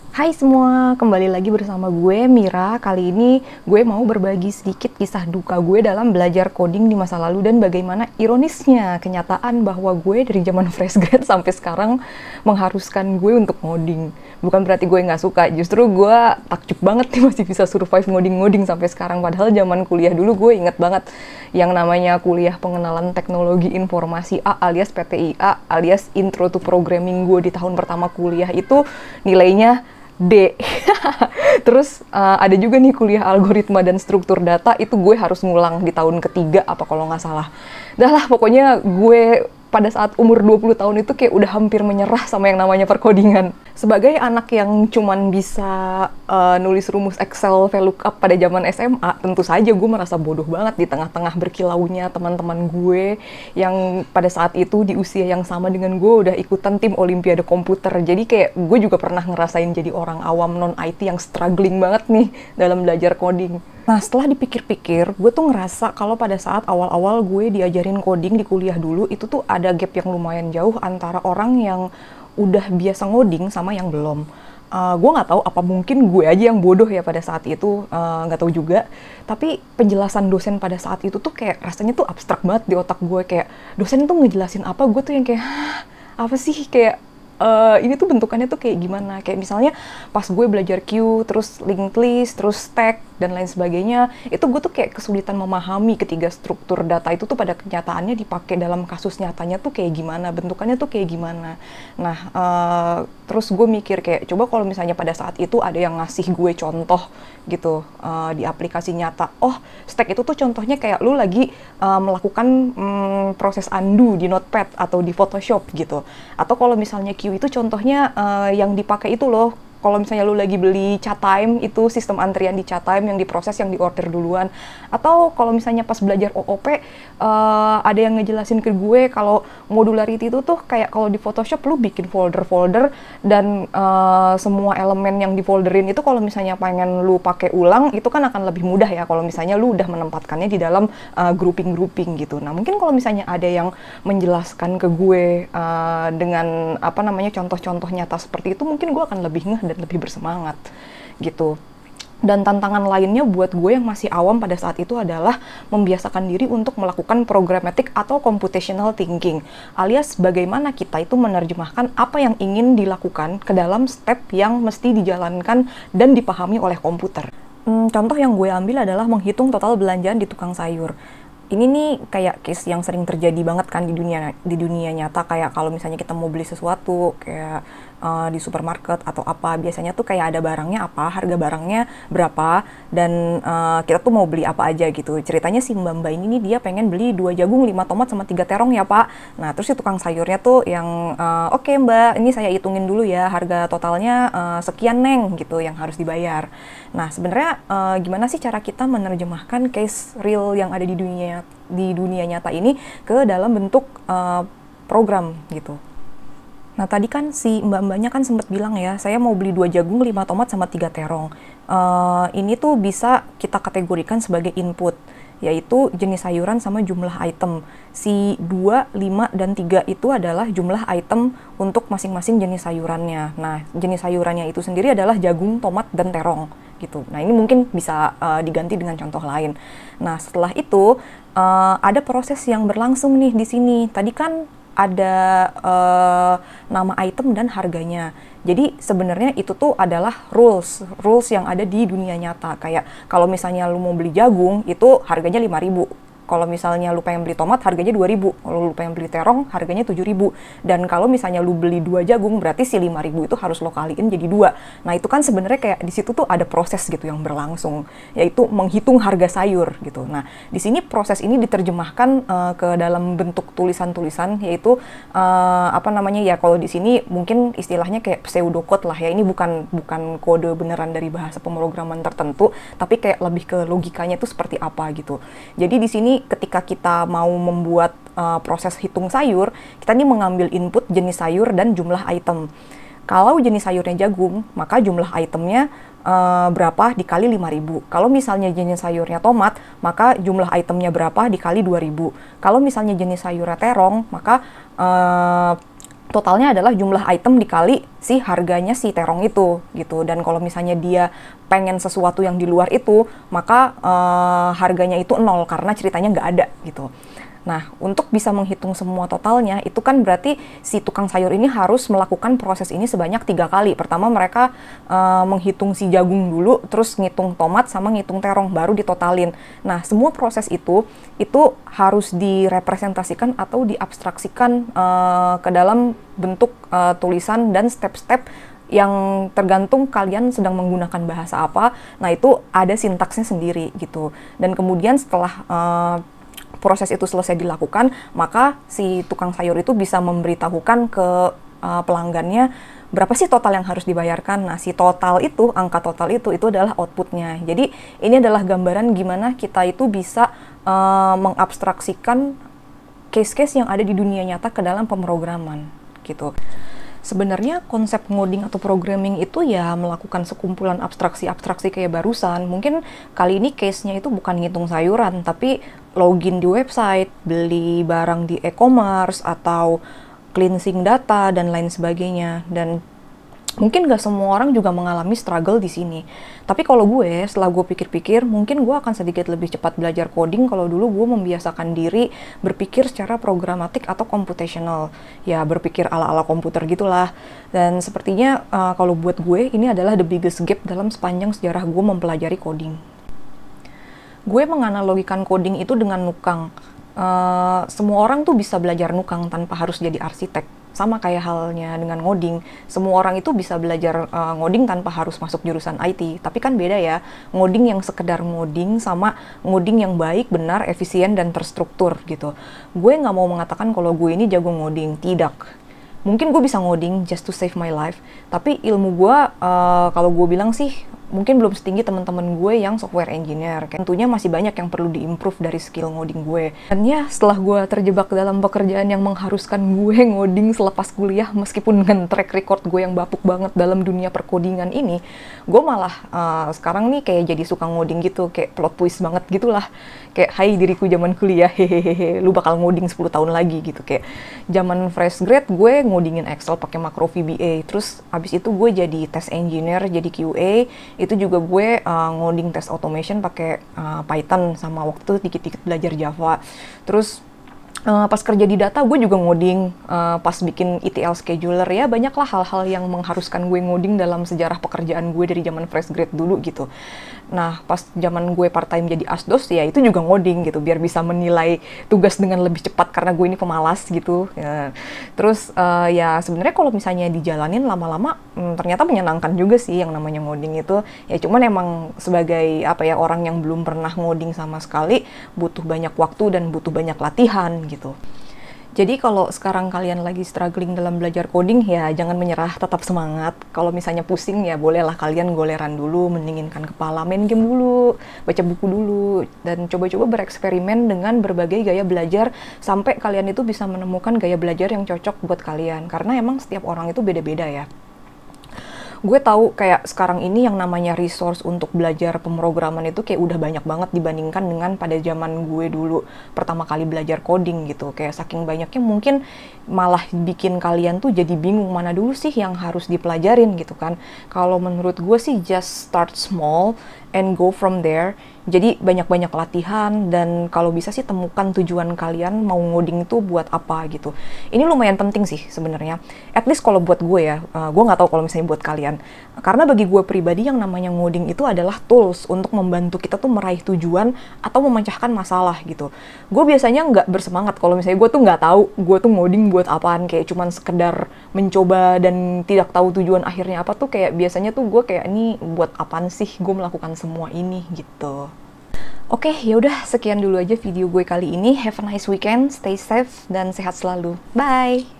Hai semua, kembali lagi bersama gue Mira. Kali ini gue mau berbagi sedikit kisah duka gue dalam belajar coding di masa lalu dan bagaimana ironisnya kenyataan bahwa gue dari zaman fresh grad sampai sekarang mengharuskan gue untuk ngoding. Bukan berarti gue nggak suka, justru gue takjub banget nih masih bisa survive ngoding-ngoding sampai sekarang. Padahal zaman kuliah dulu gue inget banget yang namanya kuliah pengenalan teknologi informasi A alias PTIA alias Intro to Programming gue di tahun pertama kuliah itu nilainya D. Terus ada juga nih kuliah algoritma dan struktur data, itu gue harus ngulang di tahun ketiga apa kalau nggak salah. Dah lah, pokoknya gue pada saat umur 20 tahun itu kayak udah hampir menyerah sama yang namanya perkodingan. Sebagai anak yang cuman bisa nulis rumus Excel VLOOKUP pada zaman SMA, tentu saja gue merasa bodoh banget di tengah-tengah berkilaunya teman-teman gue yang pada saat itu di usia yang sama dengan gue udah ikutan tim Olimpiade komputer. Jadi kayak gue juga pernah ngerasain jadi orang awam non-IT yang struggling banget nih dalam belajar coding. Nah, setelah dipikir-pikir, gue tuh ngerasa kalau pada saat awal-awal gue diajarin coding di kuliah dulu, itu tuh ada gap yang lumayan jauh antara orang yang udah biasa ngoding sama yang belum. Gue nggak tahu apa mungkin gue aja yang bodoh ya pada saat itu, nggak tahu juga. Tapi penjelasan dosen pada saat itu tuh kayak rasanya tuh abstrak banget di otak gue. Kayak dosen tuh ngejelasin apa, gue tuh yang kayak, "Hah, apa sih?" Kayak ini tuh bentukannya tuh kayak gimana, kayak misalnya pas gue belajar queue, terus linked list, terus stack, dan lain sebagainya, itu gue tuh kayak kesulitan memahami ketiga struktur data itu tuh pada kenyataannya dipakai dalam kasus nyatanya tuh kayak gimana, bentukannya tuh kayak gimana. Nah, terus gue mikir kayak, coba kalau misalnya pada saat itu ada yang ngasih gue contoh gitu di aplikasi nyata, oh stack itu tuh contohnya kayak lu lagi melakukan proses undo di Notepad atau di Photoshop gitu. Atau kalau misalnya queue itu contohnya yang dipakai itu loh, kalau misalnya lu lagi beli chat time, itu sistem antrian di chat time yang diproses, yang diorder duluan. Atau kalau misalnya pas belajar OOP, ada yang ngejelasin ke gue kalau modularity itu tuh kayak kalau di Photoshop lu bikin folder-folder dan semua elemen yang di folderin itu kalau misalnya pengen lu pakai ulang, itu kan akan lebih mudah ya kalau misalnya lu udah menempatkannya di dalam grouping-grouping gitu. Nah, mungkin kalau misalnya ada yang menjelaskan ke gue dengan apa namanya contoh-contoh nyata seperti itu, mungkin gue akan lebih ngeh dan lebih bersemangat gitu. Dan tantangan lainnya buat gue yang masih awam pada saat itu adalah membiasakan diri untuk melakukan programmatic atau computational thinking, alias bagaimana kita itu menerjemahkan apa yang ingin dilakukan ke dalam step yang mesti dijalankan dan dipahami oleh komputer. Contoh yang gue ambil adalah menghitung total belanjaan di tukang sayur. Ini nih kayak case yang sering terjadi banget kan di dunia nyata, kayak kalau misalnya kita mau beli sesuatu kayak di supermarket atau apa, biasanya tuh kayak ada barangnya apa, harga barangnya berapa, dan kita tuh mau beli apa aja gitu. Ceritanya si mbak-mbak ini nih dia pengen beli 2 jagung, 5 tomat sama 3 terong ya pak. Nah terus si tukang sayurnya tuh yang oke mbak, ini saya hitungin dulu ya, harga totalnya sekian neng gitu yang harus dibayar. Nah sebenarnya gimana sih cara kita menerjemahkan case real yang ada di dunia nyata ini ke dalam bentuk program gitu. Nah tadi kan si mbak-mbaknya kan sempat bilang ya, saya mau beli 2 jagung, 5 tomat sama 3 terong. Ini tuh bisa kita kategorikan sebagai input, yaitu jenis sayuran sama jumlah item. Si 2, 5, dan 3 itu adalah jumlah item untuk masing-masing jenis sayurannya. Nah, jenis sayurannya itu sendiri adalah jagung, tomat, dan terong gitu. Nah, ini mungkin bisa diganti dengan contoh lain. Nah, setelah itu ada proses yang berlangsung nih di sini. Tadi kan ada nama item dan harganya. Jadi sebenarnya itu tuh adalah rules yang ada di dunia nyata. Kayak kalau misalnya lu mau beli jagung, itu harganya 5.000. Kalau misalnya lu pengen beli tomat, harganya 2.000. Kalau lu pengen beli terong, harganya 7.000. Dan kalau misalnya lu beli 2 jagung, berarti si 5.000 itu harus lo kaliin jadi 2. Nah, itu kan sebenarnya kayak di situ tuh ada proses gitu yang berlangsung, yaitu menghitung harga sayur gitu. Nah, di sini proses ini diterjemahkan ke dalam bentuk tulisan-tulisan, yaitu apa namanya ya, kalau di sini mungkin istilahnya kayak pseudocode lah ya. Ini bukan kode beneran dari bahasa pemrograman tertentu, tapi kayak lebih ke logikanya itu seperti apa gitu. Jadi di sini ketika kita mau membuat proses hitung sayur, kita nih mengambil input jenis sayur dan jumlah item. Kalau jenis sayurnya jagung, maka jumlah itemnya berapa dikali 5.000. Kalau misalnya jenis sayurnya tomat, maka jumlah itemnya berapa dikali 2.000. Kalau misalnya jenis sayurnya terong, maka totalnya adalah jumlah item dikali si harganya si terong itu gitu. Dan kalau misalnya dia pengen sesuatu yang di luar itu, maka harganya itu 0 karena ceritanya nggak ada gitu. Nah, untuk bisa menghitung semua totalnya, itu kan berarti si tukang sayur ini harus melakukan proses ini sebanyak 3 kali. Pertama mereka menghitung si jagung dulu, terus ngitung tomat sama ngitung terong, baru ditotalin. Nah, semua proses itu harus direpresentasikan atau diabstraksikan ke dalam bentuk tulisan dan step-step yang tergantung kalian sedang menggunakan bahasa apa. Nah, itu ada sintaksnya sendiri gitu. Dan kemudian setelah proses itu selesai dilakukan, maka si tukang sayur itu bisa memberitahukan ke pelanggannya berapa sih total yang harus dibayarkan. Nah, si total itu, angka total itu adalah outputnya. Jadi, ini adalah gambaran gimana kita itu bisa mengabstraksikan case-case yang ada di dunia nyata ke dalam pemrograman, gitu. Sebenarnya konsep ngoding atau programming itu ya melakukan sekumpulan abstraksi-abstraksi kayak barusan. Mungkin kali ini case-nya itu bukan ngitung sayuran, tapi login di website, beli barang di e-commerce, atau cleansing data, dan lain sebagainya. Dan mungkin gak semua orang juga mengalami struggle di sini. Tapi kalau gue, setelah gue pikir-pikir, mungkin gue akan sedikit lebih cepat belajar coding kalau dulu gue membiasakan diri berpikir secara programatik atau computational. Ya, berpikir ala-ala komputer gitulah. Dan sepertinya kalau buat gue, ini adalah the biggest gap dalam sepanjang sejarah gue mempelajari coding. Gue menganalogikan coding itu dengan nukang. Semua orang tuh bisa belajar nukang tanpa harus jadi arsitek. Sama kayak halnya dengan ngoding, semua orang itu bisa belajar ngoding tanpa harus masuk jurusan IT. Tapi kan beda ya, ngoding yang sekedar ngoding sama ngoding yang baik, benar, efisien, dan terstruktur gitu. Gue nggak mau mengatakan kalau gue ini jago ngoding, tidak. Mungkin gue bisa ngoding just to save my life, tapi ilmu gue, kalau gue bilang sih, mungkin belum setinggi teman-teman gue yang software engineer. Tentunya masih banyak yang perlu diimprove dari skill ngoding gue. Dan ya, setelah gue terjebak dalam pekerjaan yang mengharuskan gue ngoding selepas kuliah, meskipun dengan track record gue yang bapuk banget dalam dunia perkodingan ini, gue malah sekarang nih kayak jadi suka ngoding gitu, kayak plot twist banget gitulah. Kayak, hai diriku zaman kuliah, hehehe, lu bakal ngoding 10 tahun lagi gitu. Kayak zaman fresh grad gue ngodingin Excel pakai makro VBA, terus abis itu gue jadi test engineer, jadi QA. Itu juga gue ngoding test automation pakai Python, sama waktu itu dikit-dikit belajar Java. Terus pas kerja di data gue juga ngoding, pas bikin ETL scheduler, ya banyaklah hal-hal yang mengharuskan gue ngoding dalam sejarah pekerjaan gue dari zaman fresh grad dulu gitu. Nah, pas zaman gue part-time jadi asdos, ya itu juga ngoding gitu, biar bisa menilai tugas dengan lebih cepat karena gue ini pemalas gitu. Ya. Terus ya sebenarnya kalau misalnya dijalanin lama-lama, ternyata menyenangkan juga sih yang namanya ngoding itu. Ya cuman emang sebagai orang yang belum pernah ngoding sama sekali, butuh banyak waktu dan butuh banyak latihan gitu. Jadi kalau sekarang kalian lagi struggling dalam belajar coding, ya jangan menyerah, tetap semangat. Kalau misalnya pusing, ya bolehlah kalian goleran dulu, mendinginkan kepala, main game dulu, baca buku dulu, dan coba-coba bereksperimen dengan berbagai gaya belajar sampai kalian itu bisa menemukan gaya belajar yang cocok buat kalian. Karena emang setiap orang itu beda-beda ya. Gue tahu kayak sekarang ini yang namanya resource untuk belajar pemrograman itu kayak udah banyak banget dibandingkan dengan pada zaman gue dulu pertama kali belajar coding gitu. Kayak saking banyaknya mungkin malah bikin kalian tuh jadi bingung mana dulu sih yang harus dipelajarin gitu kan. Kalau menurut gue sih just start small and go from there. Jadi banyak-banyak latihan, dan kalau bisa sih temukan tujuan kalian mau ngoding itu buat apa gitu. Ini lumayan penting sih sebenarnya. At least kalau buat gue ya, gue nggak tahu kalau misalnya buat kalian. Karena bagi gue pribadi yang namanya ngoding itu adalah tools untuk membantu kita tuh meraih tujuan atau memecahkan masalah gitu. Gue biasanya nggak bersemangat kalau misalnya gue tuh nggak tahu gue tuh ngoding buat apaan, kayak cuman sekedar mencoba dan tidak tahu tujuan akhirnya apa tuh, kayak biasanya tuh gue kayak ini buat apaan sih gue melakukan semua ini gitu. Oke, yaudah sekian dulu aja video gue kali ini. Have a nice weekend, stay safe, dan sehat selalu. Bye!